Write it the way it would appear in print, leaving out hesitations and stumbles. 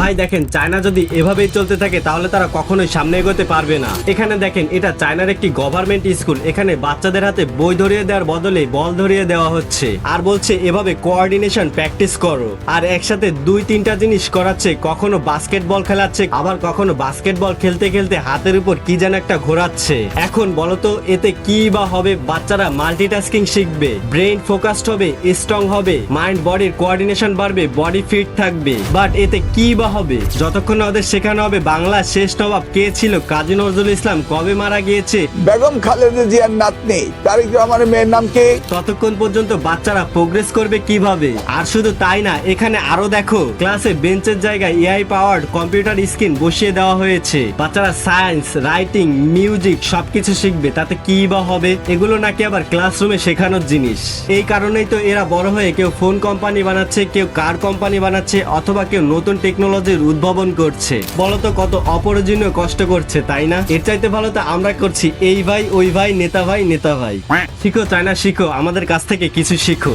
ভাই দেখেন, চায়না যদি এভাবেই চলতে থাকে তাহলে তারা কখনোই সামনে এগোতে পারবে না। এখানে দেখেন, এটা চায়নার একটি গভর্নমেন্ট স্কুল। এখানে বাচ্চাদের হাতে বই ধরিয়ে দেওয়ার বদলে বল ধরিয়ে দেওয়া হচ্ছে, আর বলছে এভাবে কোঅর্ডিনেশন প্র্যাকটিস করো। আর একসাথে 2-3টা জিনিস করাচ্ছে, কখনো বাস্কেটবল খেলাচ্ছে, আবার কখনো বাস্কেটবল খেলতে খেলতে হাতের উপর কি যেন একটা ঘোরাচ্ছে। এখন বলতো এতে কি বা হবে? বাচ্চারা মাল্টিটাস্কিং শিখবে, ব্রেইন ফোকাসড হবে, স্ট্রং হবে, মাইন্ড বডির কোঅর্ডিনেশন বাড়বে, বডি ফিট থাকবে। বাট এতে কি বা হবে? যতক্ষণ না ওদের শেখানো হবে বাংলা শেষ নবাব কে ছিল, কাজী নজরুল ইসলাম কবে মারা গিয়েছে, বেগম খালেদা জিয়ার নাতনি তারেক রহমানের মেয়ের নাম কি, ততক্ষণ পর্যন্ত বাচ্চারা প্রোগ্রেস করবে কিভাবে? আর শুধু তাই না, এখানে আরো দেখো, ক্লাসে বেঞ্চের জায়গায় এআই পাওয়ার্ড কম্পিউটার স্ক্রিন বসিয়ে দেওয়া হয়েছে। বাচ্চারা সায়েন্স, রাইটিং, মিউজিক সবকিছু শিখবে, তাতে কি বা হবে? এগুলো নাকি আবার ক্লাসরুমে শেখানোর জিনিস। এই কারণেই তো এরা বড় হয়ে কেউ ফোন কোম্পানি বানাচ্ছে, কেউ কার কোম্পানি বানাচ্ছে, অথবা কেউ নতুন টেকনোলজির উদ্ভাবন করছে। বলতো কত অপরজনীয় কষ্ট করছে, তাই না? এর চাইতে ভালো তো আমরা করছি এই ভাই ওই ভাই, নেতা ভাই নেতা ভাই। শিখো চায়না, শিখো, আমাদের কাছ থেকে কিছু শিখো।